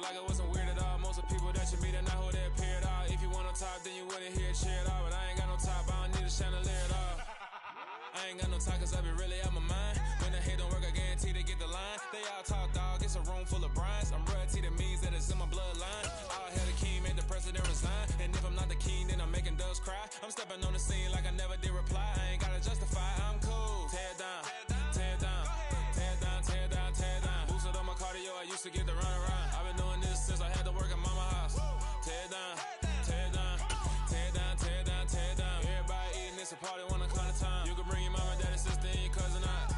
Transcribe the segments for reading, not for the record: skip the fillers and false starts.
like it wasn't weird at all. Most of the people that you meet are not who they appear at all. If you want on top, then you wouldn't hear it share at all. But I ain't got no top, I don't need a chandelier at all. I ain't got no talk, cause I be really out my mind. When the hate don't work, I guarantee they get the line. They all talk, dog, it's a room full of brines. I'm royalty, that means that it's in my bloodline. All hail the king, made the president resign. And if I'm not the king, then I'm making doves cry. I'm stepping on the scene like I never did reply. I ain't gotta justify, I'm cool. Tear down, tear down, tear down, tear down, tear down. Boosted on my cardio, I used to get the run around. I've been doing this since I had to work at mama house. Tear down, tear down, tear down, tear down, tear down. Everybody eating, it's a party, one o'clock of time. You can bring your mama, daddy, sister, and your cousin out.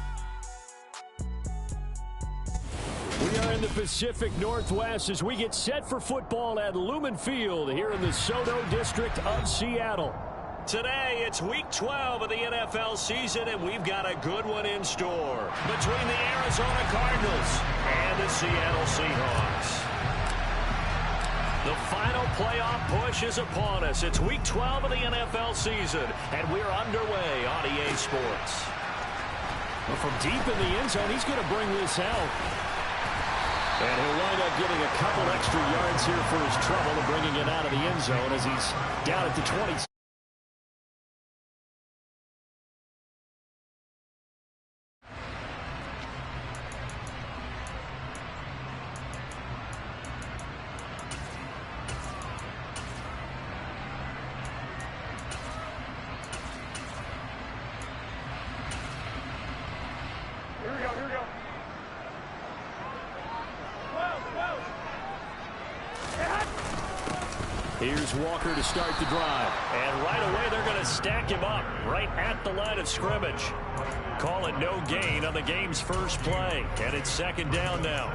We are in the Pacific Northwest as we get set for football at Lumen Field here in the Soto District of Seattle. Today, it's Week 12 of the NFL season, and we've got a good one in store between the Arizona Cardinals and the Seattle Seahawks. The final playoff push is upon us. It's Week 12 of the NFL season, and we're underway on EA Sports. Well, from deep in the end zone, he's going to bring this out. And he'll wind up getting a couple extra yards here for his trouble and bringing it out of the end zone as he's down at the 20. Here's Walker to start the drive. And right away, they're going to stack him up right at the line of scrimmage. Call it no gain on the game's first play. And it's second down now.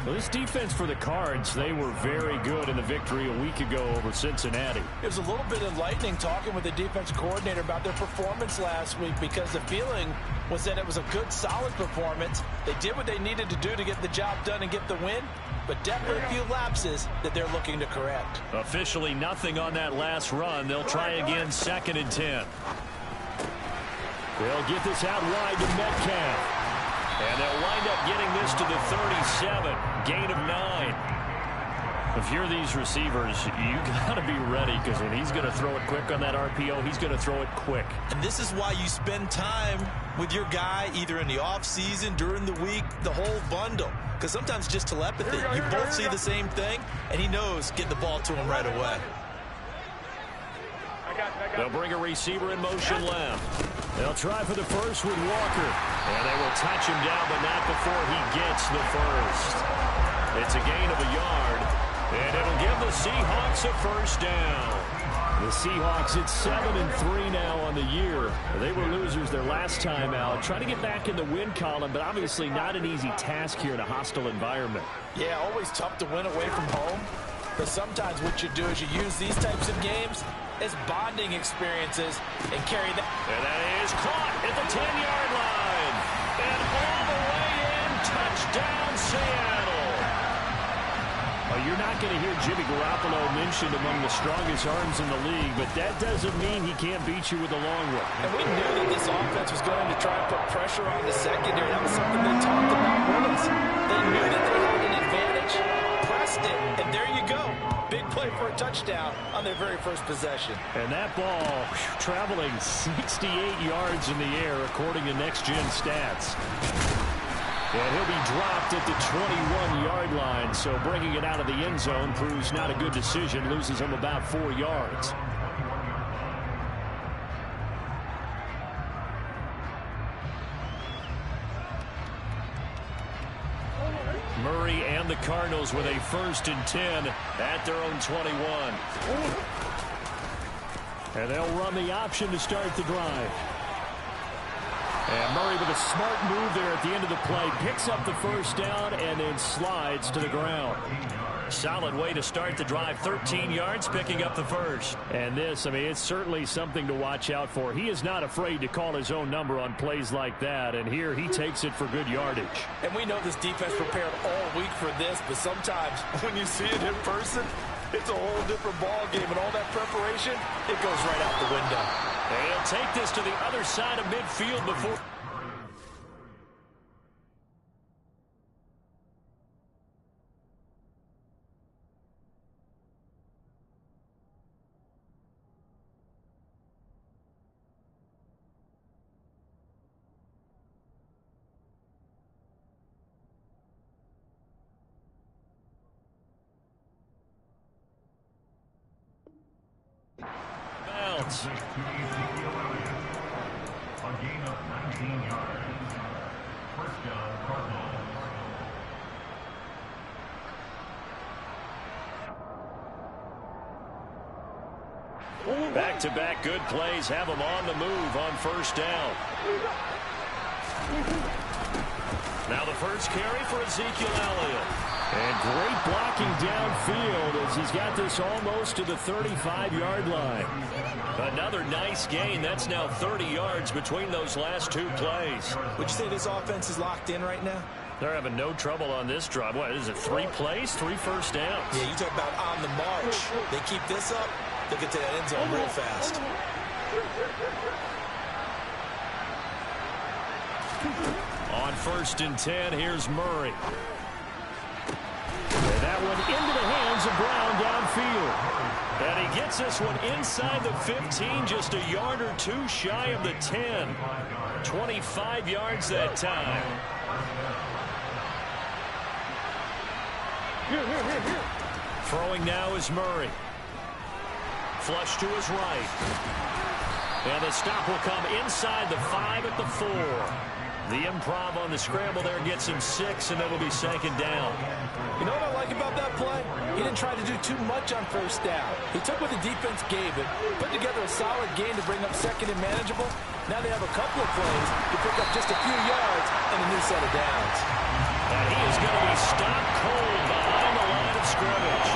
Well, this defense for the Cards, they were very good in the victory a week ago over Cincinnati. It was a little bit enlightening talking with the defensive coordinator about their performance last week because the feeling was that it was a good, solid performance. They did what they needed to do to get the job done and get the win, but definitely a few lapses that they're looking to correct. Officially nothing on that last run. They'll try again, 2nd and 10. They'll get this out wide to Metcalf. And they'll wind up getting this to the 37. Gain of 9. If you're these receivers, you got to be ready because when he's going to throw it quick on that RPO, he's going to throw it quick. And this is why you spend time with your guy either in the offseason, during the week, the whole bundle. Because sometimes just telepathy. You both see the same thing, and he knows get the ball to him right away. They'll bring a receiver in motion left. They'll try for the first with Walker. And they will touch him down, but not before he gets the first. It's a gain of a yard, and it'll give the Seahawks a first down. The Seahawks, it's 7-3 now on the year. They were losers their last time out. Trying to get back in the win column, but obviously not an easy task here in a hostile environment. Yeah, always tough to win away from home. But sometimes what you do is you use these types of games as bonding experiences and carry that. And that is caught at the 10-yard line. And all the way in, touchdown Seattle. Well, you're not going to hear Jimmy Garoppolo mentioned among the strongest arms in the league, but that doesn't mean he can't beat you with a long one. And we knew that this offense was going to try and put pressure on the secondary. That was something they talked about with us. They knew that they had an advantage, pressed it, and there you go. Big play for a touchdown on their very first possession. And that ball traveling 68 yards in the air, according to Next Gen Stats. And he'll be dropped at the 21-yard line, so bringing it out of the end zone proves not a good decision, loses him about 4 yards. Murray and the Cardinals with a 1st and 10 at their own 21. And they'll run the option to start the drive. And Murray with a smart move there at the end of the play. Picks up the first down and then slides to the ground. Solid way to start the drive. 13 yards, picking up the first. And this, I mean, it's certainly something to watch out for. He is not afraid to call his own number on plays like that. And here he takes it for good yardage. And we know this defense prepared all week for this, but sometimes when you see it in person, it's a whole different ball game. And all that preparation, it goes right out the window. And he'll take this to the other side of midfield before. offense. A gain of 19 yards. First down, Cardinals. Back-to-back good plays have them on the move on first down. Now the first carry for Ezekiel Elliott. And great blocking downfield as he's got this almost to the 35-yard line. Another nice gain. That's now 30 yards between those last two plays. Would you say this offense is locked in right now? They're having no trouble on this drive. What is it, 3 plays, 3 first downs? Yeah, you talk about on the march. They keep this up, they'll get to that end zone real fast. On first and 10, here's Murray. And that one into the hands of Brown downfield. And he gets this one inside the 15, just a yard or two shy of the 10. 25 yards that time. Throwing now is Murray. Flush to his right. And the stop will come inside the 5 at the 4. The improv on the scramble there gets him 6, and it'll be second down. You know what I like about that play? He didn't try to do too much on first down. He took what the defense gave him, put together a solid game to bring up second and manageable. Now they have a couple of plays to pick up just a few yards and a new set of downs. And he is going to be stopped cold behind the line of scrimmage.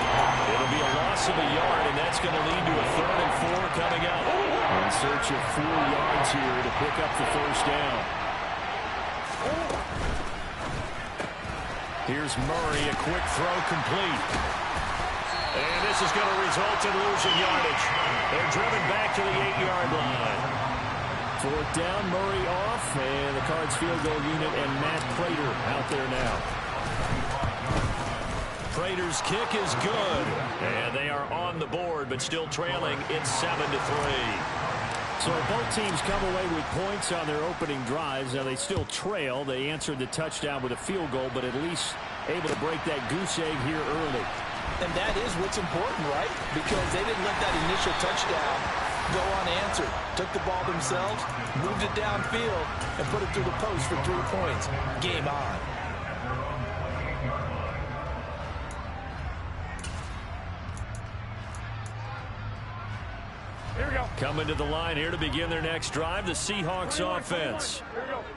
It'll be a loss of a yard, and that's going to lead to a 3rd and 4 coming up. In search of 4 yards here to pick up the first down. Here's Murray, a quick throw complete. And this is going to result in losing yardage. They're driven back to the 8-yard line. 4th down, Murray off, and the Cards field goal unit and Matt Prater out there now. Prater's kick is good, and they are on the board, but still trailing. It's 7-3. So both teams come away with points on their opening drives. Now they still trail. They answered the touchdown with a field goal, but at least able to break that goose egg here early. And that is what's important, right? Because they didn't let that initial touchdown go unanswered. Took the ball themselves, moved it downfield, and put it through the post for 3 points. Game on. Here we go. Coming to the line here to begin their next drive, the Seahawks offense.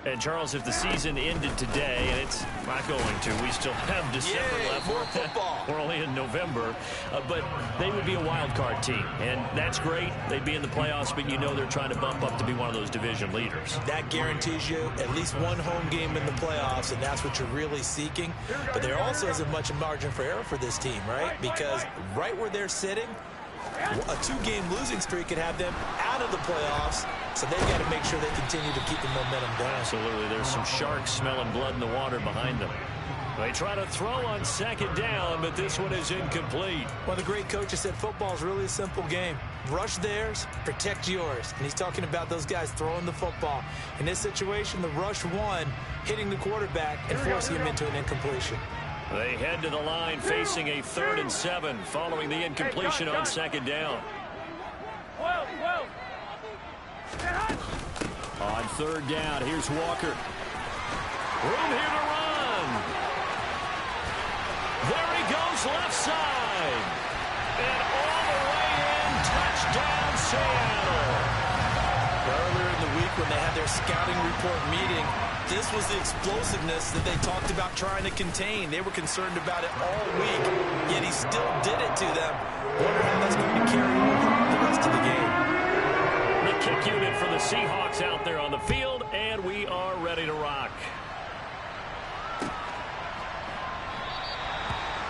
And, Charles, if the season ended today, and it's not going to, we still have December left. More football. We're only in November. But they would be a wild card team, and that's great. They'd be in the playoffs, but you know they're trying to bump up to be one of those division leaders. That guarantees you at least one home game in the playoffs, and that's what you're really seeking. But there also isn't much margin for error for this team, right? Because right where they're sitting, a 2-game losing streak could have them out of the playoffs, so they've got to make sure they continue to keep the momentum going. Absolutely. There's some sharks smelling blood in the water behind them. They try to throw on 2nd down, but this one is incomplete. Well, the great coach said football is really a simple game. Rush theirs, protect yours. And he's talking about those guys throwing the football. In this situation, the rush one, hitting the quarterback and forcing him into an incompletion. They head to the line facing a 3rd and 7 following the incompletion on 2nd down. On 3rd down, here's Walker. Room here to run. There he goes, left side. And all the way in, touchdown Seattle. Earlier in the week when they had their scouting report meeting, this was the explosiveness that they talked about trying to contain. They were concerned about it all week, yet he still did it to them. Wonder how that's going to carry over the rest of the game. The kick unit for the Seahawks out there on the field, and we are ready to rock.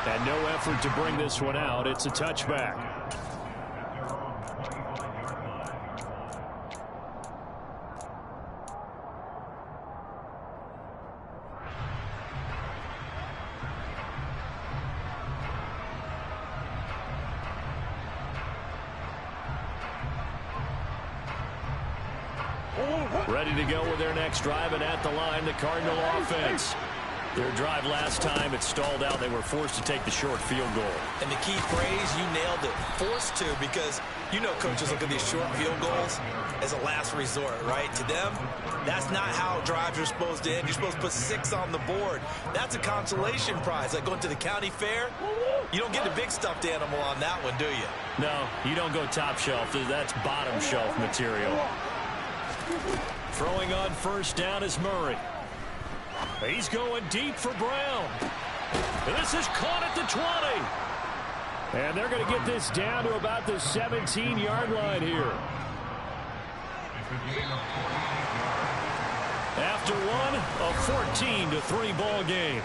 And no effort to bring this one out. It's a touchback. Ready to go with their next drive, and at the line, the Cardinal offense. Their drive last time, it stalled out. They were forced to take the short field goal. And the key phrase, you nailed it, forced to, because you know coaches look at these short field goals as a last resort, right? To them, that's not how drives are supposed to end. You're supposed to put 6 on the board. That's a consolation prize. Like going to the county fair, you don't get the big stuffed animal on that one, do you? No, you don't go top shelf. That's bottom shelf material. Throwing on first down is Murray. He's going deep for Brown. This is caught at the 20. And they're going to get this down to about the 17-yard line here. After one, a 14-3 ball game.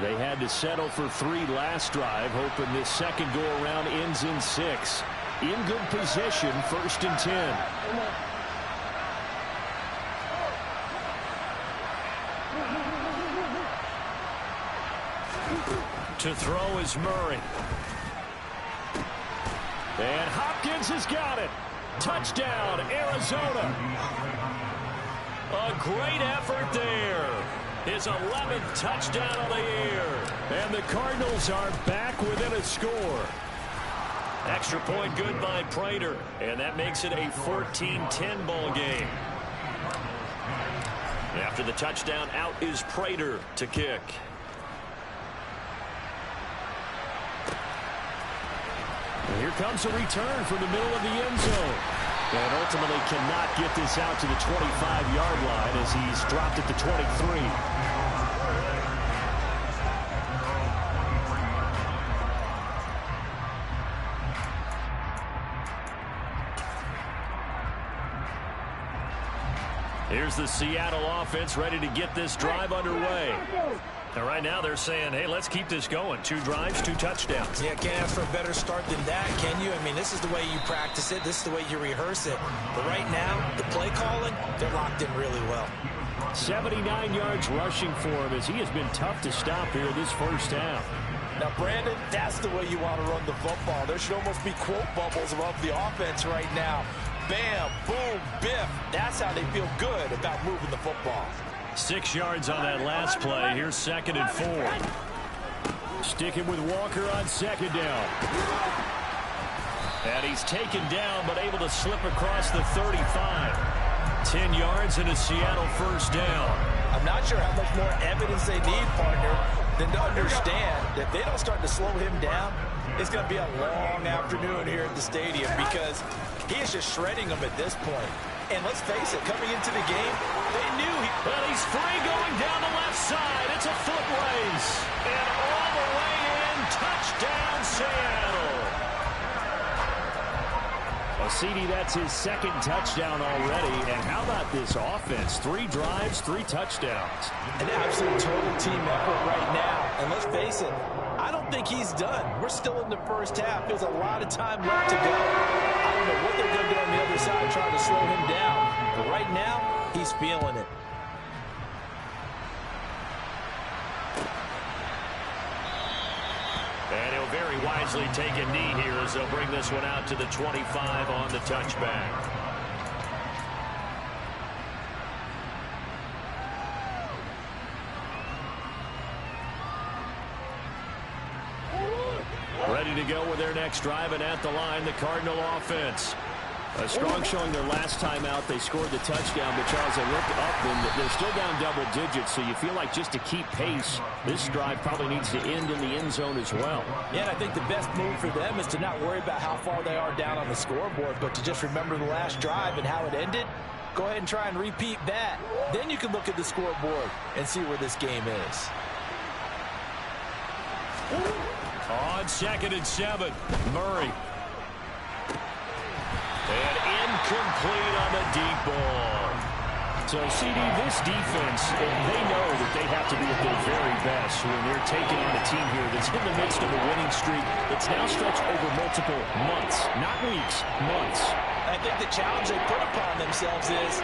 They had to settle for 3 last drive, hoping this second go-around ends in 6. In good position, 1st and 10. To throw is Murray. And Hopkins has got it. Touchdown, Arizona. A great effort there. His 11th touchdown of the year. And the Cardinals are back within a score. Extra point good by Prater. And that makes it a 14-10 ball game. After the touchdown, out is Prater to kick. And here comes a return from the middle of the end zone. And ultimately cannot get this out to the 25-yard line as he's dropped at the 23. Here's the Seattle offense ready to get this drive underway. And right now they're saying, hey, let's keep this going. 2 drives, 2 touchdowns. Yeah, can't ask for a better start than that, can you? I mean, this is the way you practice it. This is the way you rehearse it. But right now, the play calling, they're locked in really well. 79 yards rushing for him as he has been tough to stop here this first half. Now, Brandon, that's the way you want to run the football. There should almost be quote bubbles above the offense right now. Bam, boom, biff. That's how they feel good about moving the football. 6 yards on that last play. Here's 2nd and 4. Sticking with Walker on 2nd down. And he's taken down, but able to slip across the 35. 10 yards and a Seattle first down. I'm not sure how much more evidence they need, partner, than to understand that if they don't start to slow him down, it's going to be a long afternoon here at the stadium because he is just shredding them at this point. And let's face it, coming into the game, they knew he... Well, he's free going down the left side. It's a foot race. And all the way in, touchdown Seattle. Well, CD, that's his 2nd touchdown already. And how about this offense? 3 drives, 3 touchdowns. An absolute total team effort right now. And let's face it, I don't think he's done. We're still in the first half. There's a lot of time left to go. I don't know what they're going to do on the other side trying to slow him down. But right now, he's feeling it. And he'll very wisely take a knee here as they'll bring this one out to the 25 on the touchback. Ready to go with their next drive, and at the line, the Cardinal offense. A strong showing their last time out. They scored the touchdown, but Charles, they looked up, and they're still down double digits, so you feel like just to keep pace, this drive probably needs to end in the end zone as well. Yeah, and I think the best move for them is to not worry about how far they are down on the scoreboard, but to just remember the last drive and how it ended. Go ahead and try and repeat that. Then you can look at the scoreboard and see where this game is. On 2nd and 7, Murray. And incomplete on the deep ball. So, CD, this defense, they know that they have to be at their very best when they're taking on a team here that's in the midst of a winning streak that's now stretched over multiple months, not weeks, months. I think the challenge they put upon themselves is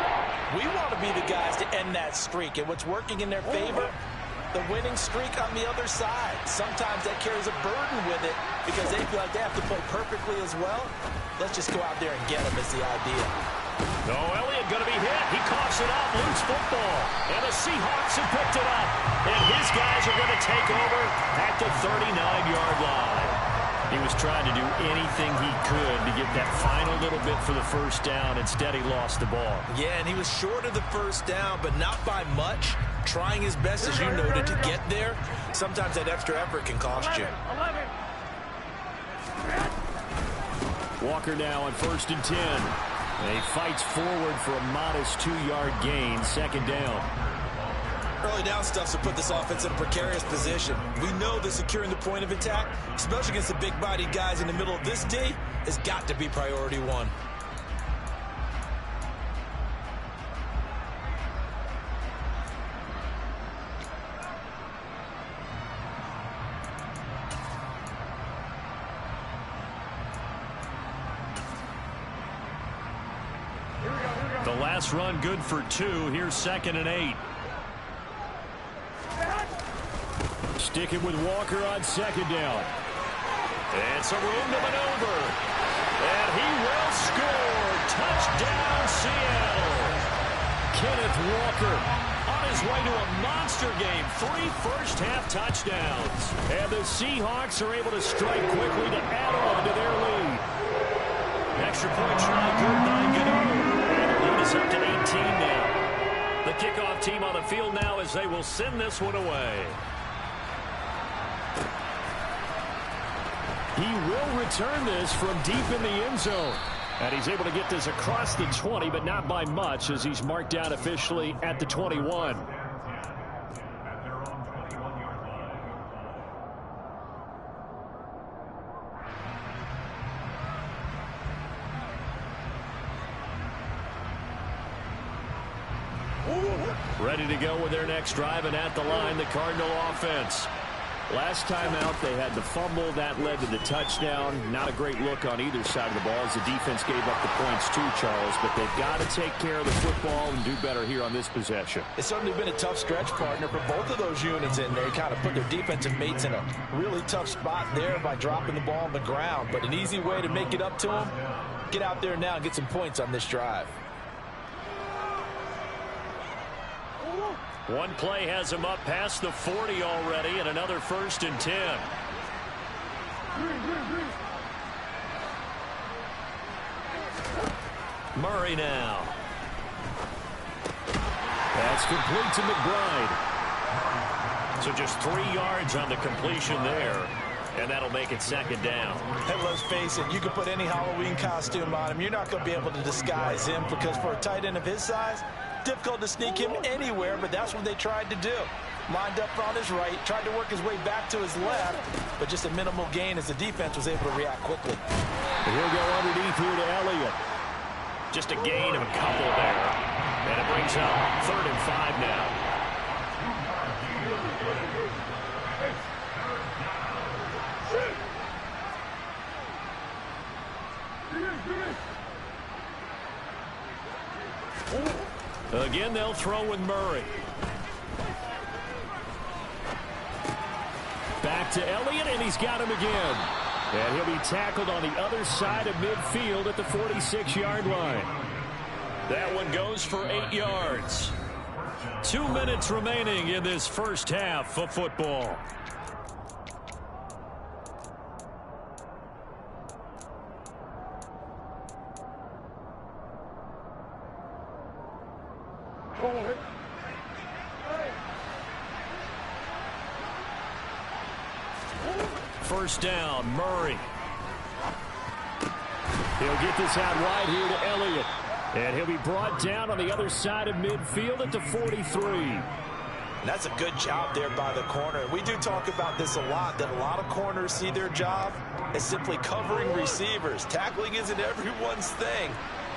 we want to be the guys to end that streak. And what's working in their favor, the winning streak on the other side. Sometimes that carries a burden with it because they feel like they have to play perfectly as well. Let's just go out there and get them is the idea. Oh, Elliott going to be hit. He coughs it up. Loose football. And the Seahawks have picked it up. And his guys are going to take over at the 39-yard line. He was trying to do anything he could to get that final little bit for the first down. Instead, he lost the ball. Yeah, and he was short of the first down, but not by much. Trying his best, as you noted, to get there. Sometimes that extra effort can cost you. Walker now on 1st and 10. And he fights forward for a modest 2-yard gain, 2nd down. Early down stuff to put this offense in a precarious position. We know that securing the point of attack, especially against the big-bodied guys in the middle of this D, has got to be priority one. The last run good for 2. Here's 2nd and 8. Sticking with Walker on 2nd down. It's a room to maneuver. And he will score. Touchdown, Seattle. Kenneth Walker on his way to a monster game. 3 first-half touchdowns. And the Seahawks are able to strike quickly to add on to their lead. Extra point try good by Gano. It's up to 18 now. The kickoff team on the field now as they will send this one away. He will return this from deep in the end zone. And he's able to get this across the 20, but not by much as he's marked down officially at the 21. Ready to go with their next drive, and at the line, the Cardinal offense. Last time out, they had the fumble. That led to the touchdown. Not a great look on either side of the ball as the defense gave up the points too, Charles. But they've got to take care of the football and do better here on this possession. It's certainly been a tough stretch, partner, for both of those units in there. Kind of put their defensive mates in a really tough spot there by dropping the ball on the ground. But an easy way to make it up to them, get out there now and get some points on this drive. One play has him up past the 40 already, and another 1st and 10. Murray now. That's complete to McBride. So just 3 yards on the completion there, and that'll make it 2nd down. And let's face it, you can put any Halloween costume on him. You're not going to be able to disguise him because for a tight end of his size, difficult to sneak him anywhere, but that's what they tried to do. Lined up on his right, tried to work his way back to his left, but just a minimal gain as the defense was able to react quickly. And he'll go underneath here to Elliott. Just a gain of a couple there. And it brings up 3rd and 5 now. Again, they'll throw with Murray. Back to Elliott, and he's got him again. And he'll be tackled on the other side of midfield at the 46-yard line. That one goes for 8 yards. 2 minutes remaining in this first half of football. First down, Murray. He'll get this out wide here to Elliott. And he'll be brought down on the other side of midfield at the 43. That's a good job there by the corner. We do talk about this a lot, that a lot of corners see their job as simply covering receivers. Tackling isn't everyone's thing.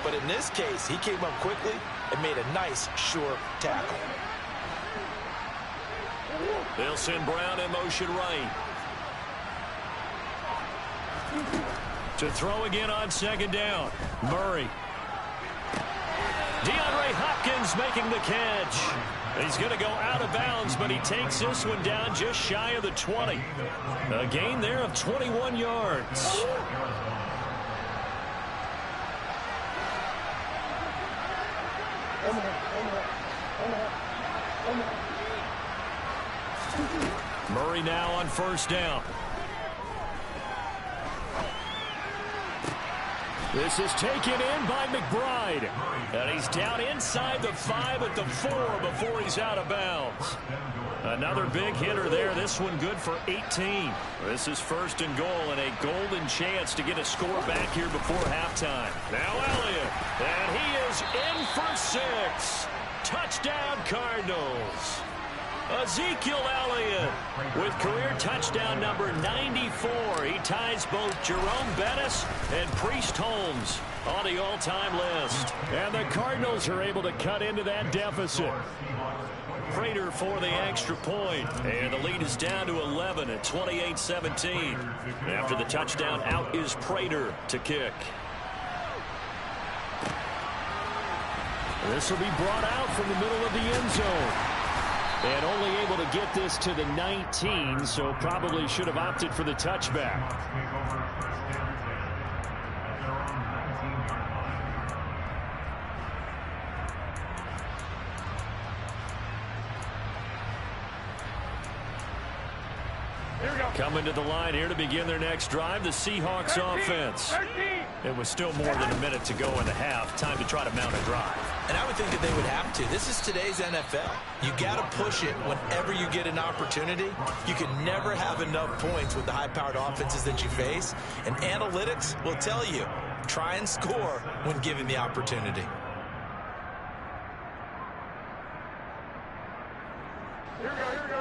But in this case, he came up quickly and made a nice, sure tackle. They'll send Brown in motion right. To throw again on 2nd down. Murray DeAndre Hopkins making the catch. He's going to go out of bounds, but he takes this one down just shy of the 20. A gain there of 21 yards. Murray now on first down. This is taken in by McBride. And he's down inside the 5 at the 4 before he's out of bounds. Another big hitter there. This one good for 18. This is first and goal and a golden chance to get a score back here before halftime. Now Elliott. And he is in for 6. Touchdown Cardinals. Ezekiel Elliott with career touchdown number 94. He ties both Jerome Bettis and Priest Holmes on the all-time list. And the Cardinals are able to cut into that deficit. Prater for the extra point. And the lead is down to 11 at 28-17. After the touchdown, out is Prater to kick. This will be brought out from the middle of the end zone. And only able to get this to the 19, so probably should have opted for the touchback. Coming to the line here to begin their next drive, the Seahawks offense. It was still more than a minute to go in the half. Time to try to mount a drive. And I would think that they would have to. This is today's NFL. You got to push it whenever you get an opportunity. You can never have enough points with the high-powered offenses that you face. And analytics will tell you, try and score when given the opportunity.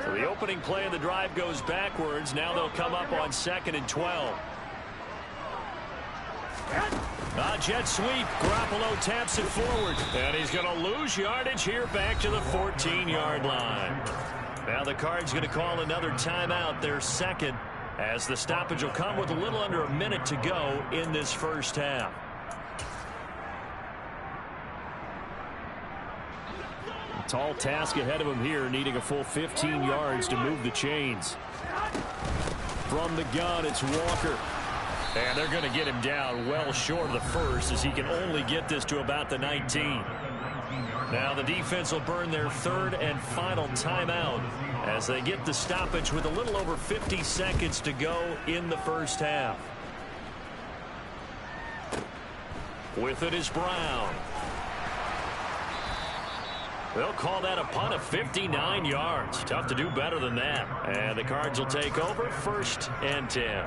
So the opening play of the drive goes backwards. Now they'll come up on 2nd and 12. Jet sweep. Garoppolo taps it forward. And he's going to lose yardage here back to the 14-yard line. Now the Cards going to call another timeout, their second, as the stoppage will come with a little under a minute to go in this first half. Tall task ahead of him here, needing a full 15 yards to move the chains. From the gun, it's Walker. And they're going to get him down well short of the first, as he can only get this to about the 19. Now the defense will burn their third and final timeout as they get the stoppage with a little over 50 seconds to go in the first half. With it is Brown. They'll call that a punt of 59 yards. Tough to do better than that. And the Cards will take over 1st and 10.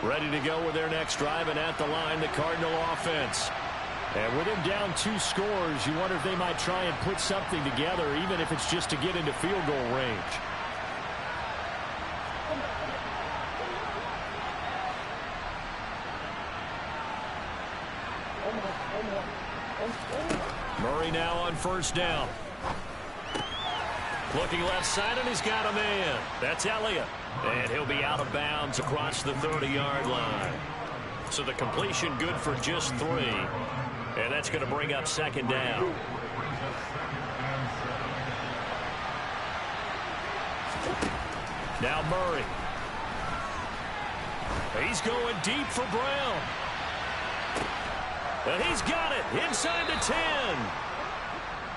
Ready to go with their next drive, and at the line, the Cardinal offense. And with him down 2 scores, you wonder if they might try and put something together, even if it's just to get into field goal range. Murray now on first down. Looking left side, and he's got a man. That's Elliott. And he'll be out of bounds across the 30-yard line. So the completion good for just 3. And that's going to bring up 2nd down. Now Murray. He's going deep for Brown. And he's got it inside the 10.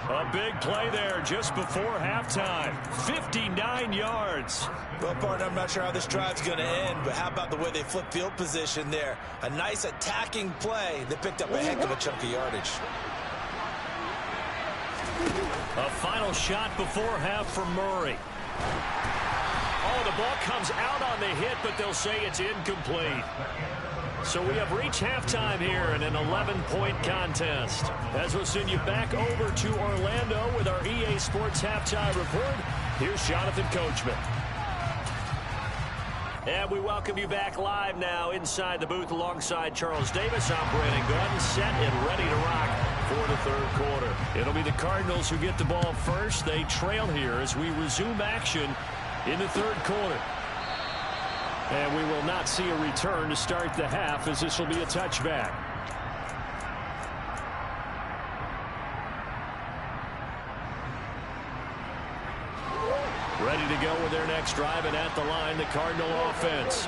A big play there just before halftime. 59 yards. Well, partner, I'm not sure how this drive's going to end, but how about the way they flip field position there? A nice attacking play that picked up a heck of a chunk of yardage. A final shot before half for Murray. Oh, the ball comes out on the hit, but they'll say it's incomplete. So we have reached halftime here in an 11-point contest. As we'll send you back over to Orlando with our EA Sports Halftime Report, here's Jonathan Coachman. And we welcome you back live now inside the booth alongside Charles Davis. I'm Brandon Gordon, set and ready to rock for the third quarter. It'll be the Cardinals who get the ball first. They trail here as we resume action in the third quarter. And we will not see a return to start the half, as this will be a touchback. Ready to go with their next drive, and at the line, the Cardinal offense.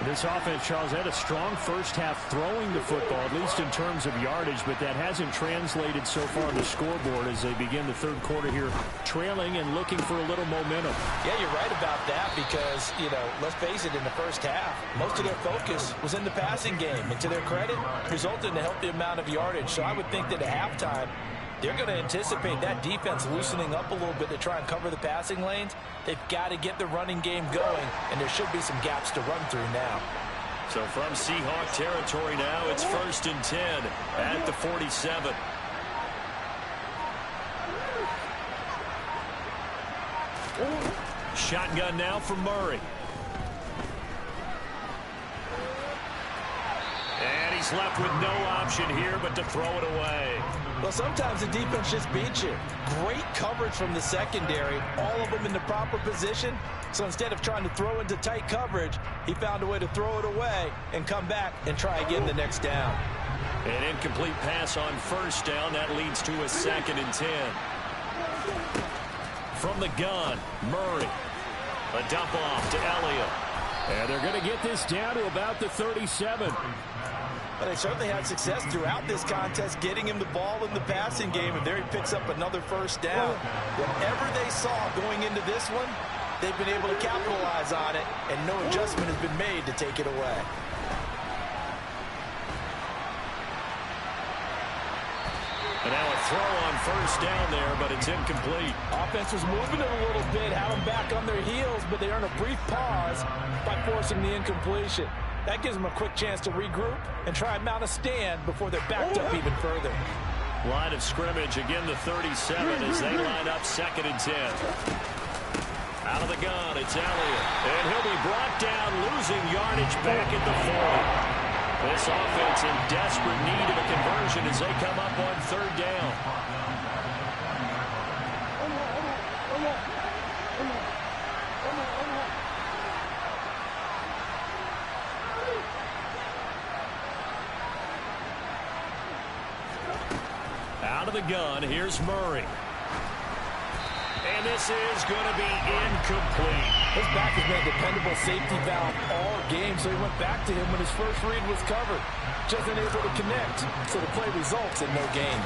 This offense, Charles, had a strong first half throwing the football, at least in terms of yardage, but that hasn't translated so far on the scoreboard as they begin the third quarter here, trailing and looking for a little momentum. Yeah, you're right about that because, let's face it, in the first half, most of their focus was in the passing game. And to their credit, resulted in a healthy amount of yardage. So I would think that at halftime, they're going to anticipate that defense loosening up a little bit to try and cover the passing lanes. They've got to get the running game going, and there should be some gaps to run through now. So from Seahawk territory now, it's 1st and 10 at the 47. Shotgun now for Murray. And he's left with no option here but to throw it away. Well, sometimes the defense just beats you. Great coverage from the secondary, all of them in the proper position. So instead of trying to throw into tight coverage, he found a way to throw it away and come back and try again the next down. An incomplete pass on first down. That leads to a 2nd and 10. From the gun, Murray. A dump off to Elliott. And they're going to get this down to about the 37. But they certainly had success throughout this contest getting him the ball in the passing game, and there he picks up another first down. Whatever they saw going into this one, they've been able to capitalize on it, and no adjustment has been made to take it away. And now a throw on first down there, but it's incomplete. Offense was moving it a little bit, had them back on their heels, but they earned a brief pause by forcing the incompletion. That gives them a quick chance to regroup and try and mount a stand before they're backed up even further. Line of scrimmage, again the 37 as they line up 2nd and 10. Out of the gun, it's Elliott. And he'll be brought down, losing yardage back at the 40. This offense in desperate need of a conversion as they come up on 3rd down. Out of the gun, here's Murray. And this is going to be incomplete. His back has been a dependable safety valve all game, so he went back to him when his first read was covered. Just unable to connect, so the play results in no gain.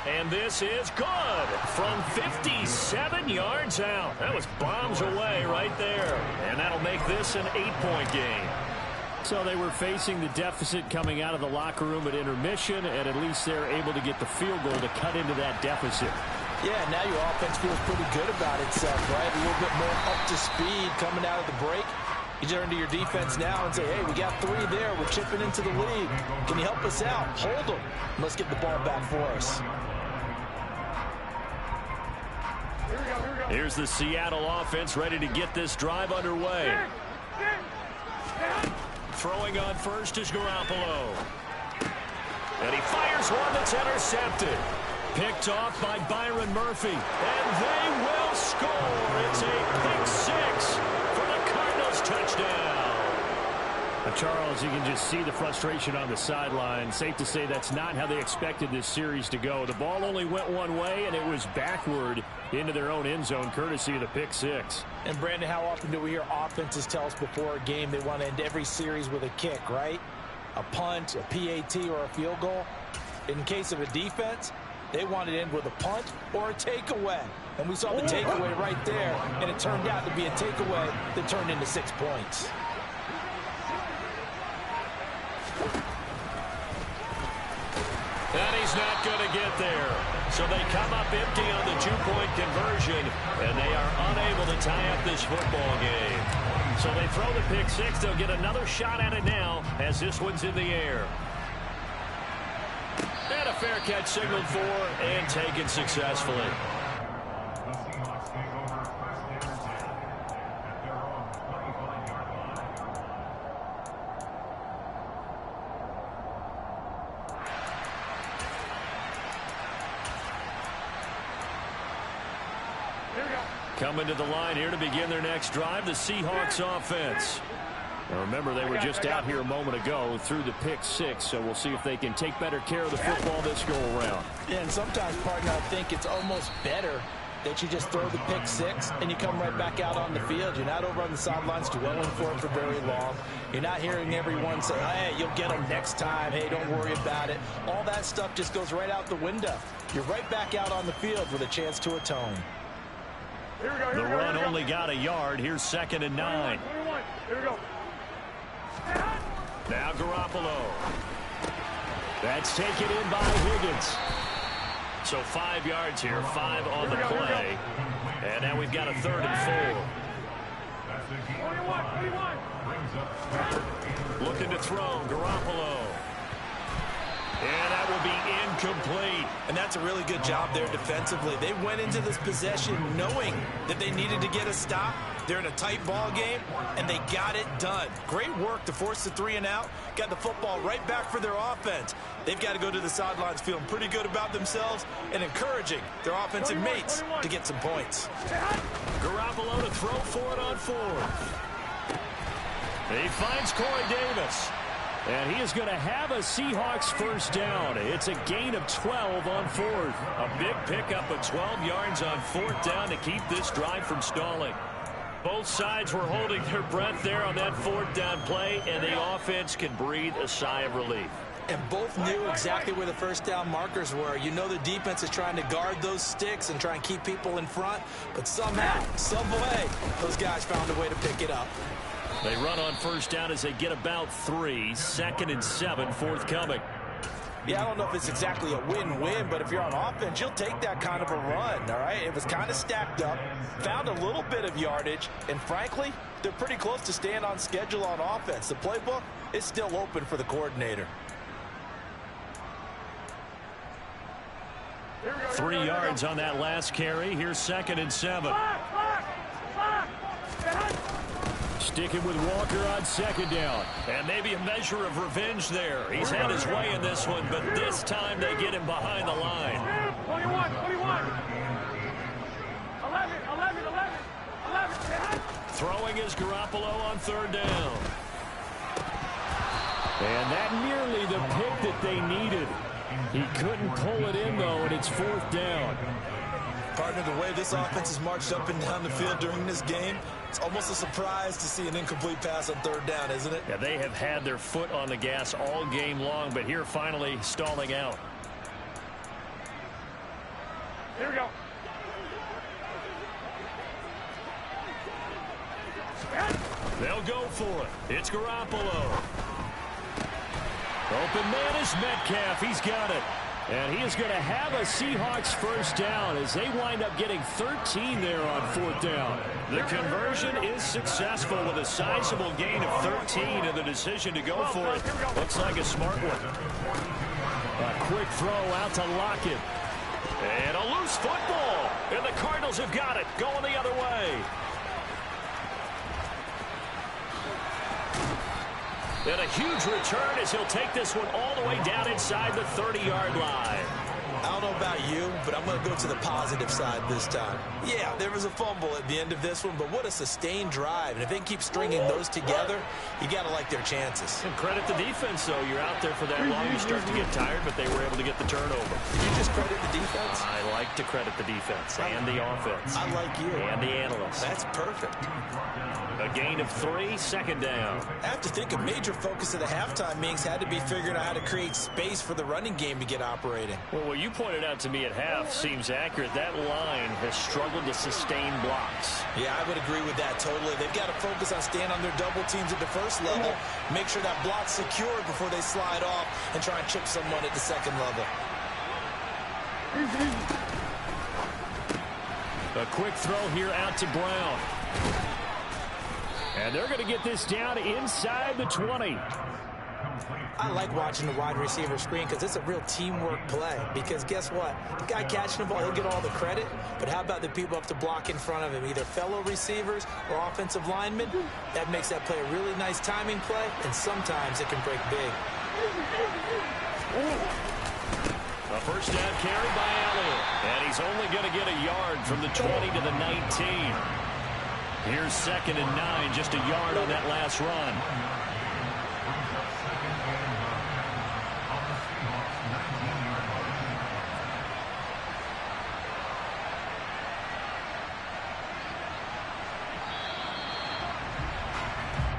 And this is good from 57 yards out. That was bombs away right there. And that'll make this an 8-point game. So they were facing the deficit coming out of the locker room at intermission, and at least they're able to get the field goal to cut into that deficit. Yeah, now your offense feels pretty good about itself, right? A little bit more up to speed coming out of the break. You turn to your defense now and say, hey, we got 3 there. We're chipping into the lead. Can you help us out? Hold them. Let's get the ball back for us. Here's the Seattle offense ready to get this drive underway. Throwing on first is Garoppolo. And he fires one that's intercepted. Picked off by Byron Murphy. And they will score. It's a pick 6 for the Cardinals touchdown. Charles, you can just see the frustration on the sideline. Safe to say that's not how they expected this series to go. The ball only went one way, and it was backward into their own end zone, courtesy of the pick 6. And, Brandon, how often do we hear offenses tell us before a game they want to end every series with a kick, right? A punt, a PAT, or a field goal. In case of a defense, they want to end with a punt or a takeaway. And we saw the takeaway right there, and it turned out to be a takeaway that turned into 6 points. And he's not going to get there. So they come up empty on the 2-point conversion, and they are unable to tie up this football game. So they throw the pick 6. They'll get another shot at it now as this one's in the air. And a fair catch signaled for and taken successfully. Coming to the line here to begin their next drive, the Seahawks offense. Now remember, they were just out here a moment ago through the pick 6, so we'll see if they can take better care of the football this go-around. Yeah, and sometimes, partner, I think it's almost better that you just throw the pick 6 and you come right back out on the field. You're not over on the sidelines dwelling for it for very long. You're not hearing everyone say, hey, you'll get them next time. Hey, don't worry about it. All that stuff just goes right out the window. You're right back out on the field with a chance to atone. The run only got a yard. Here's 2nd and 9. Here we go. Now Garoppolo. That's taken in by Higgins. So 5 yards here, 5 on the play. And now we've got a 3rd and 4. Looking to throw, Garoppolo. And that will be incomplete. And that's a really good job there defensively. They went into this possession knowing that they needed to get a stop. They're in a tight ball game, and they got it done. Great work to force the 3 and out. Got the football right back for their offense. They've got to go to the sidelines feeling pretty good about themselves and encouraging their offensive mates to get some points. Garoppolo to throw for it on 4th. He finds Corey Davis. And he is going to have a Seahawks first down. It's a gain of 12 on 4th. A big pickup of 12 yards on 4th down to keep this drive from stalling. Both sides were holding their breath there on that 4th down play, and the offense can breathe a sigh of relief. And both knew exactly where the first down markers were. You know the defense is trying to guard those sticks and try and keep people in front, but somehow, some way, those guys found a way to pick it up. They run on first down as they get about 3. 2nd and 7 forthcoming. Yeah, I don't know if it's exactly a win-win, but if you're on offense, you'll take that kind of a run, all right? It was kind of stacked up, found a little bit of yardage, and frankly, they're pretty close to staying on schedule on offense. The playbook is still open for the coordinator. 3 yards on that last carry. Here's 2nd and 7. Sticking with Walker on 2nd down. And maybe a measure of revenge there. He's had his way in this one, but this time they get him behind the line. 21. 11. Throwing is Garoppolo on 3rd down. And that nearly the pick that they needed. He couldn't pull it in, though, and it's 4th down. Partner, the way this offense has marched up and down the field during this game, it's almost a surprise to see an incomplete pass on 3rd down, isn't it? Yeah, they have had their foot on the gas all game long, but here finally stalling out. Here we go. They'll go for it. It's Garoppolo. Open man is Metcalf. He's got it. And he is going to have a Seahawks first down as they wind up getting 13 there on 4th down. The conversion is successful with a sizable gain of 13 and the decision to go for it. Looks like a smart one. A quick throw out to Lockett. And a loose football. And the Cardinals have got it. Going the other way. And a huge return as he'll take this one all the way down inside the 30-yard line. I don't know about you, but I'm going to go to the positive side this time. Yeah, there was a fumble at the end of this one, but what a sustained drive. And if they keep stringing those together, you got to like their chances. And credit the defense, though. You're out there for that long, you start to get tired, but they were able to get the turnover. Did you just credit the defense? I like to credit the defense and the offense. I like you. And the analysts. That's perfect. A gain of 3, 2nd down. I have to think a major focus of the halftime meetings had to be figuring out how to create space for the running game to get operating. Well, what you pointed out to me at half seems accurate. That line has struggled to sustain blocks. Yeah, I would agree with that totally. They've got to focus on staying on their double teams at the first level, make sure that block's secured before they slide off and try and chip someone at the 2nd level. A quick throw here out to Brown. And they're going to get this down inside the 20. I like watching the wide receiver screen because it's a real teamwork play. Because guess what? The guy catching the ball, he'll get all the credit. But how about the people up to block in front of him, either fellow receivers or offensive linemen? That makes that play a really nice timing play, and sometimes it can break big. A first down carry by Elliott. And he's only going to get a yard from the 20 to the 19. Here's 2nd and 9, just a yard on that last run.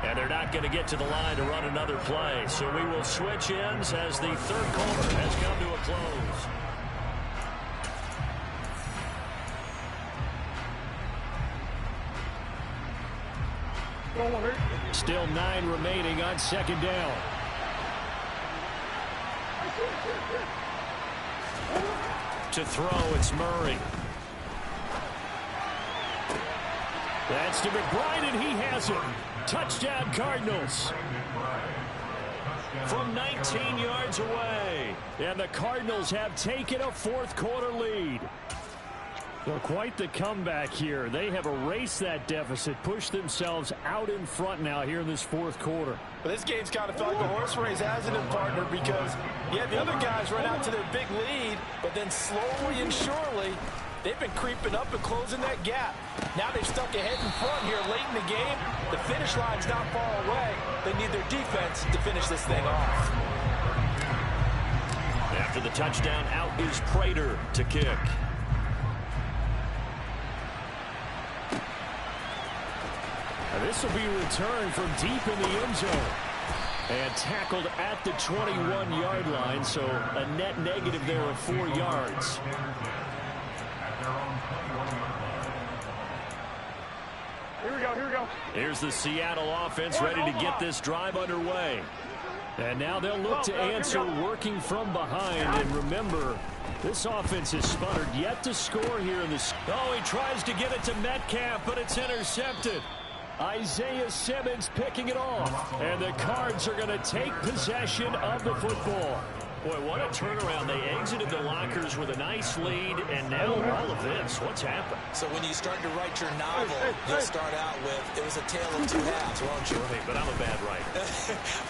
And they're not going to get to the line to run another play. So we will switch ends as the third quarter has come to a close. Still 9 remaining on 2nd down. To throw, it's Murray. That's to McBride, and he has it. Touchdown, Cardinals. From 19 yards away. And the Cardinals have taken a fourth quarter lead. Well, quite the comeback here. They have erased that deficit, pushed themselves out in front now here in this fourth quarter. But this game's kind of felt like a horse race, hasn't it, partner? Because, yeah, the other guys run out to their big lead, but then slowly and surely, they've been creeping up and closing that gap. Now they've stuck ahead in front here late in the game. The finish line's not far away. They need their defense to finish this thing off. After the touchdown, out is Prater to kick. This will be returned from deep in the end zone. And tackled at the 21-yard line, so a net negative there of 4 yards. Here we go, here we go. Here's the Seattle offense ready to get this drive underway. And now they'll look to answer working from behind. And remember, this offense has sputtered yet to score here in this. Oh, he tries to get it to Metcalf, but it's intercepted. Isaiah Simmons picking it off. And the Cards are going to take possession of the football. Boy, what a turnaround. They exited the lockers with a nice lead, and now all of this. What's happened? So when you start to write your novel, you'll start out with, it was a tale of two halves, won't you? Right, but I'm a bad writer.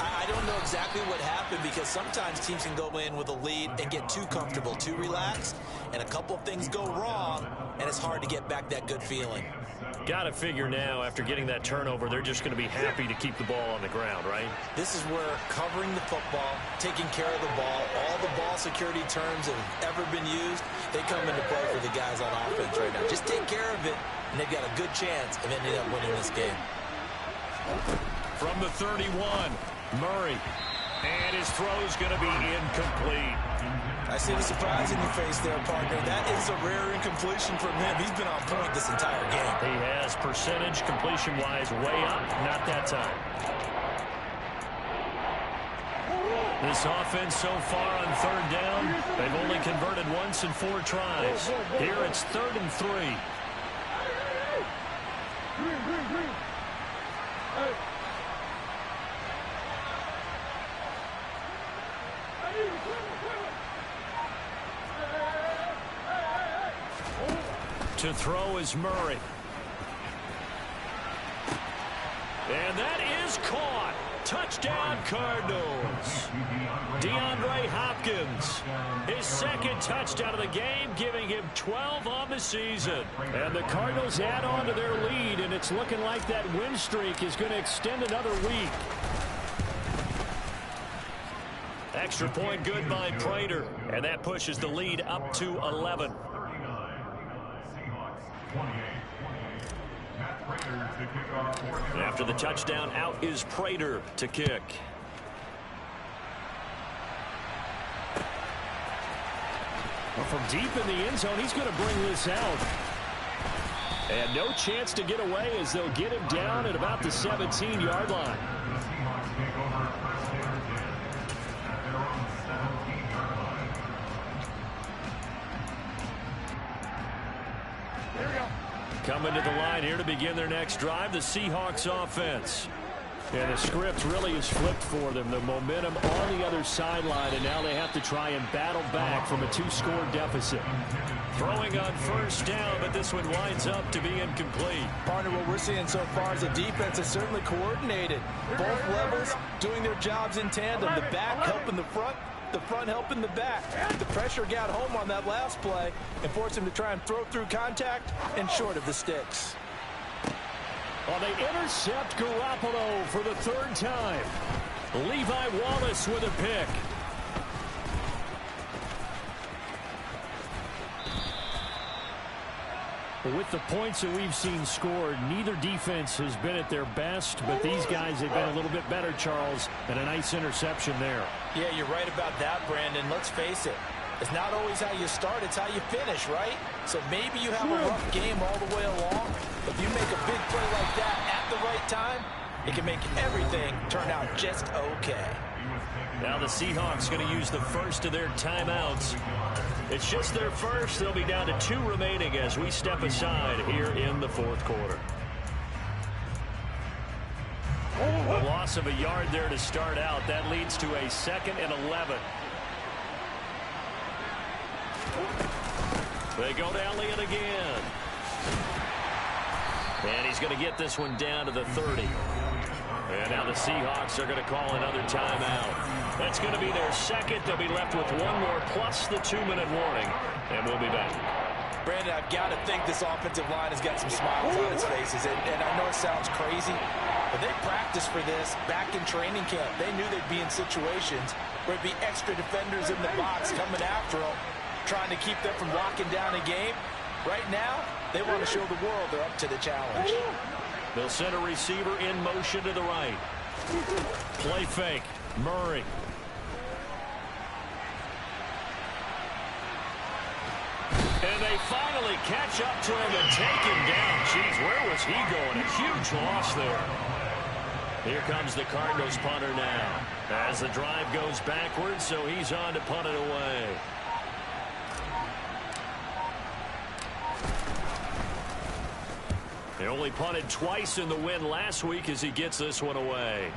I don't know exactly what happened, because sometimes teams can go in with a lead and get too comfortable, too relaxed, and a couple of things go wrong, and it's hard to get back that good feeling. Got to figure now, after getting that turnover, they're just going to be happy to keep the ball on the ground, right? This is where covering the football, taking care of the ball, all the ball security terms that have ever been used, they come into play for the guys on offense right now. Just take care of it, and they've got a good chance of ending up winning this game. From the 31, Murray. And his throw's going to be incomplete. I see the surprise in your face there, partner. That is a rare incompletion from him. He's been on point this entire game. He has percentage completion-wise way up. Not that time. This offense so far on third down, they've only converted once in 4 tries. Here it's 3rd and 3. To throw is Murray. And that is caught. Touchdown, Cardinals. DeAndre Hopkins, his 2nd touchdown of the game, giving him 12 on the season. And the Cardinals add on to their lead, and it's looking like that win streak is going to extend another week. Extra point good by Prater, and that pushes the lead up to 11. After the touchdown, out is Prater to kick. Well, from deep in the end zone, he's going to bring this out. And no chance to get away as they'll get him down at about the 17-yard line. Coming to the line here to begin their next drive, the Seahawks offense. And the script really is flipped for them. The momentum on the other sideline, and now they have to try and battle back from a 2-score deficit. Throwing on first down, but this one winds up to be incomplete. Partner, what we're seeing so far is the defense is certainly coordinated. Both levels doing their jobs in tandem. The back helping the front. the front helping the back. The pressure got home on that last play and forced him to try and throw through contact and short of the sticks. Well, they intercept Garoppolo for the third time. Levi Wallace with a pick. With the points that we've seen scored, neither defense has been at their best, but these guys have been a little bit better, Charles, and a nice interception there. Yeah, you're right about that, Brandon. Let's face it. It's not always how you start, it's how you finish, right? So maybe you have a rough game all the way along. If you make a big play like that at the right time, it can make everything turn out just okay. Now the Seahawks going to use the first of their timeouts. It's just their first. They'll be down to 2 remaining as we step aside here in the fourth quarter. A loss of a yard there to start out. That leads to a 2nd and 11. They go to Elliott again. And he's going to get this one down to the 30. And now the Seahawks are going to call another timeout. That's going to be their second. They'll be left with 1 more plus the 2-minute warning. And we'll be back. Brandon, I've got to think this offensive line has got some smiles on its faces. And I know it sounds crazy, but they practiced for this back in training camp. They knew they'd be in situations where it'd be extra defenders in the box coming after them, trying to keep them from locking down a game. Right now, they want to show the world they're up to the challenge. They'll send a receiver in motion to the right. Play fake. Murray. And they finally catch up to him and take him down. Jeez, where was he going? A huge loss there. Here comes the Cardinals punter now. As the drive goes backwards, so he's on to punt it away. They only punted twice in the win last week as he gets this one away.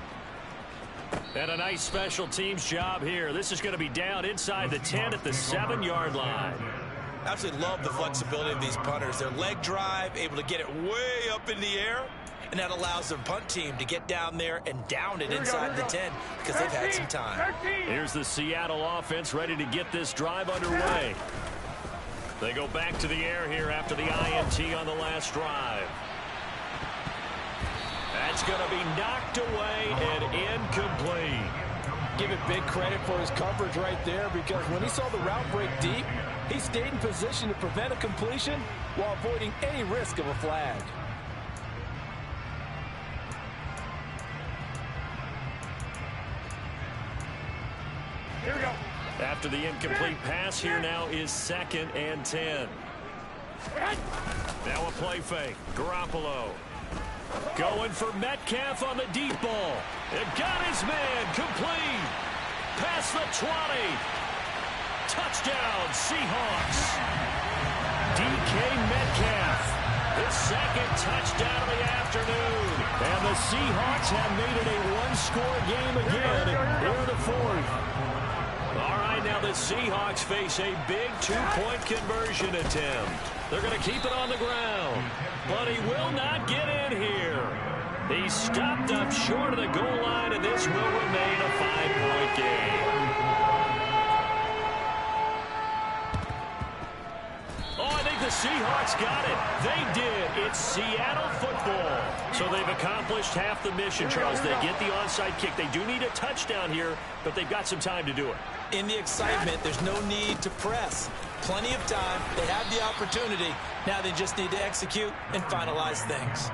And a nice special teams job here. This is going to be down inside the 10 at the 7-yard line. Absolutely love the flexibility of these punters. Their leg drive, able to get it way up in the air, and that allows their punt team to get down there and down it inside the 10 because they've had some time. Here's the Seattle offense ready to get this drive underway. They go back to the air here after the INT on the last drive. That's going to be knocked away and incomplete. Give it big credit for his coverage right there, because when he saw the route break deep, he stayed in position to prevent a completion while avoiding any risk of a flag. Here we go. After the incomplete pass, here now is 2nd and 10. Now a play fake. Garoppolo going for Metcalf on the deep ball. It got his man complete. Past the 20. Touchdown, Seahawks. DK Metcalf, his 2nd touchdown of the afternoon. And the Seahawks have made it a 1-score game again here in the 4th. All right, now the Seahawks face a big 2-point conversion attempt. They're going to keep it on the ground, but he will not get in here. He's stopped up short of the goal line, and this will remain a 5-point game. Oh, I think the Seahawks got it. They did. It's Seattle football. So they've accomplished half the mission, Charles. They get the onside kick. They do need a touchdown here, but they've got some time to do it. In the excitement, there's no need to press. Plenty of time. They have the opportunity. Now they just need to execute and finalize things.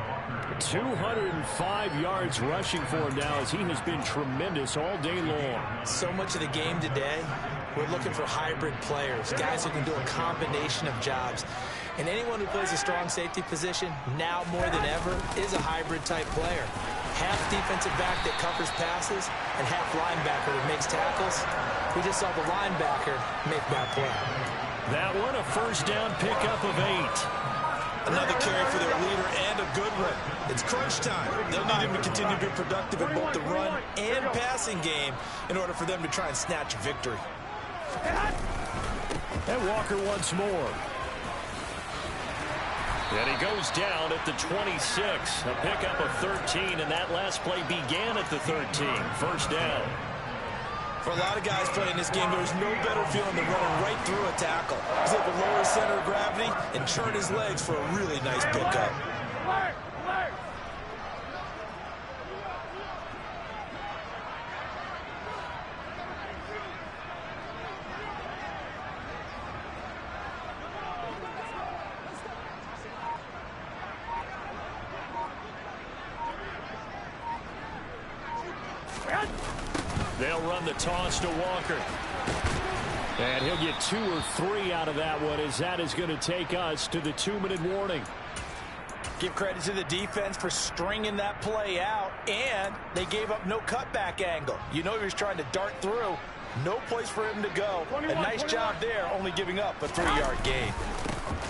205 yards rushing for him now, as he has been tremendous all day long. So much of the game today, we're looking for hybrid players, guys who can do a combination of jobs. And anyone who plays a strong safety position, now more than ever, is a hybrid-type player. Half defensive back that covers passes and half linebacker that makes tackles. We just saw the linebacker make that play. That one, a first down pickup of 8. Another carry for their leader, and a good one. It's crunch time. They'll need him to continue to be productive in both the run and passing game in order for them to try and snatch a victory. And Walker once more. And he goes down at the 26. A pickup of 13, and that last play began at the 13. First down. For a lot of guys playing this game, there's no better feeling than running right through a tackle. He's able to lower his center of gravity and churn his legs for a really nice pickup. They'll run the toss to Walker. And he'll get 2 or 3 out of that one, as that is going to take us to the 2-minute warning. Give credit to the defense for stringing that play out, and they gave up no cutback angle. You know he was trying to dart through. No place for him to go. A nice job there, only giving up a 3-yard gain.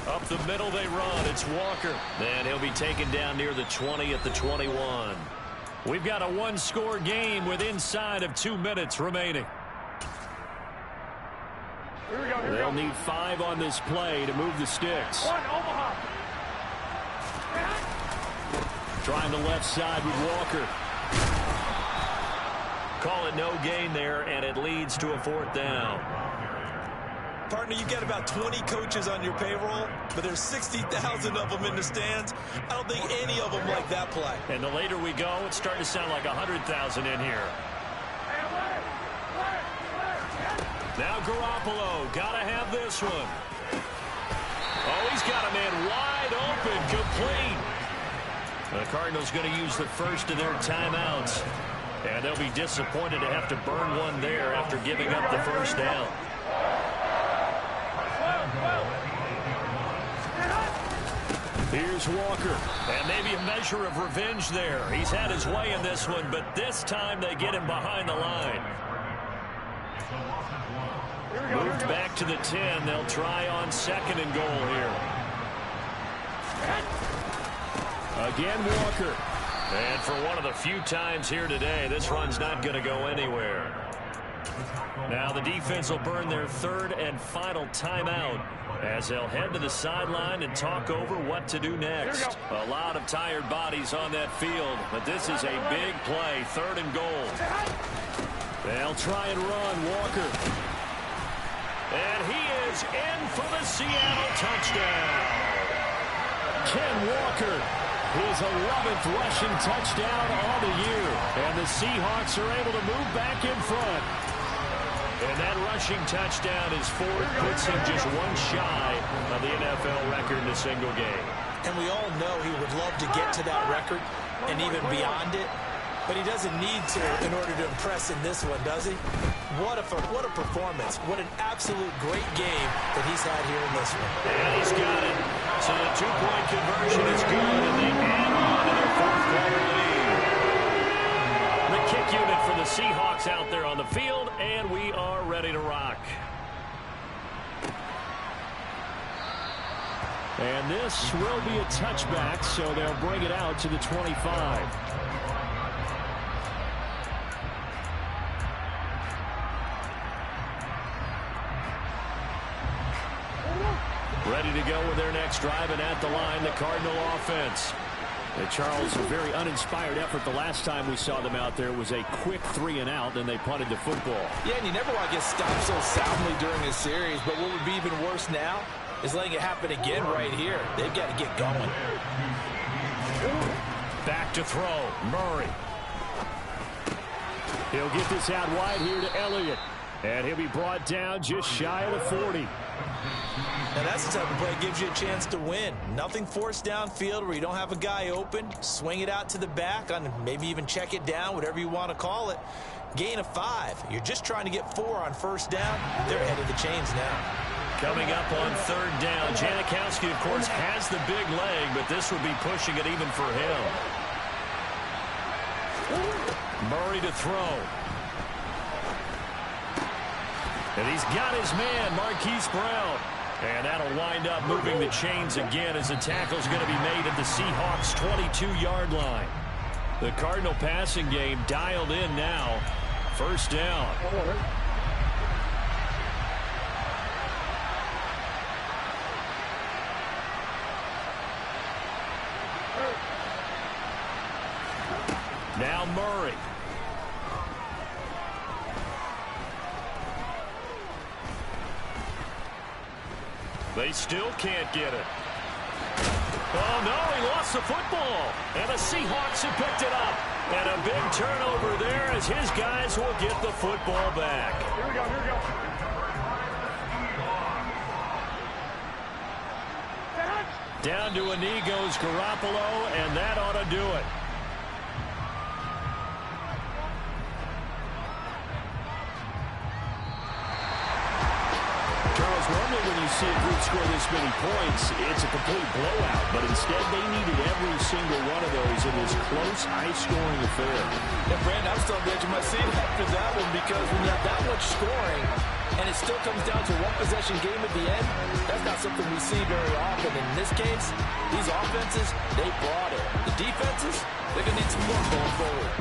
Up the middle they run. It's Walker. And he'll be taken down near the 20 at the 21. We've got a 1-score game with inside of 2 minutes remaining. Here we go, here we They'll go. need 5 on this play to move the sticks. One, Omaha. Trying the left side with Walker. Call it no gain there, and it leads to a 4th down. Partner, you've got about 20 coaches on your payroll, but there's 60,000 of them in the stands. I don't think any of them like that play. And the later we go, it's starting to sound like 100,000 in here. Now Garoppolo, gotta have this one. Oh, he's got a man wide open, complete. The Cardinals going to use the first of their timeouts. And they'll be disappointed to have to burn one there after giving up the first down. Here's Walker, and maybe a measure of revenge there. He's had his way in this one, but this time they get him behind the line. Moved back to the 10. They'll try on 2nd and goal here. Again, Walker. And for one of the few times here today, this run's not going to go anywhere. Now the defense will burn their 3rd and final timeout as they'll head to the sideline and talk over what to do next. A lot of tired bodies on that field, but this is a big play, 3rd and goal. They'll try and run Walker. And he is in for the Seattle touchdown. Ken Walker, his 11th rushing touchdown on the year. And the Seahawks are able to move back in front. And that rushing touchdown is 4th, puts him just one shy of the NFL record in a single game. And we all know he would love to get to that record and even beyond it. But he doesn't need to in order to impress in this one, does he? What a performance. What an absolute great game that he's had here in this one. And he's got it. So the 2-point conversion is good, and they add on to their 4th quarter lead. The kick unit for the Seahawks out there on the field, and we are ready to rock. And this will be a touchback, so they'll bring it out to the 25. Ready to go with their next drive, and at the line, the Cardinal offense. Charles, a very uninspired effort the last time we saw them out there. It was a quick 3-and-out, and they punted the football. Yeah, and you never want to get stopped so soundly during a series, but what would be even worse now is letting it happen again right here. They've got to get going. Back to throw, Murray. He'll get this out wide here to Elliott, and he'll be brought down just shy of the 40. Now that's the type of play that gives you a chance to win. Nothing forced downfield where you don't have a guy open. Swing it out to the back, on maybe even check it down, whatever you want to call it. Gain of 5. You're just trying to get 4 on 1st down. They're ahead of the chains now. Coming up on 3rd down, Janikowski, of course, has the big leg, but this would be pushing it even for him. Murray to throw. And he's got his man, Marquise Brown. And that'll wind up moving the chains again as the tackle's going to be made at the Seahawks' 22-yard line. The Cardinal passing game dialed in now. 1st down. Now Murray. They still can't get it. Oh, no, he lost the football. And the Seahawks have picked it up. And a big turnover there as his guys will get the football back. Here we go, here we go. Down to a knee goes Garoppolo, and that ought to do it. Charles, normally when you see a group score this many points, it's a complete blowout. But instead, they needed every single one of those in this close, high-scoring affair. Yeah, Brandon, I'm still on the edge of my seat after that one because when you have that much scoring and it still comes down to a one-possession game at the end, that's not something we see very often. In this case, these offenses, they brought it. The defenses, they're going to need some work going forward.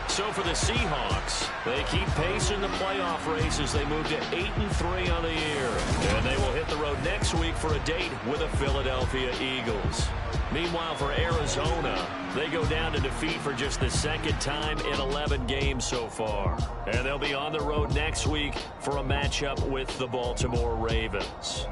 So for the Seahawks, they keep pace in the playoff race as they move to 8-3 on the year. And they will hit the road next week for a date with the Philadelphia Eagles. Meanwhile, for Arizona, they go down to defeat for just the second time in 11 games so far. And they'll be on the road next week for a matchup with the Baltimore Ravens.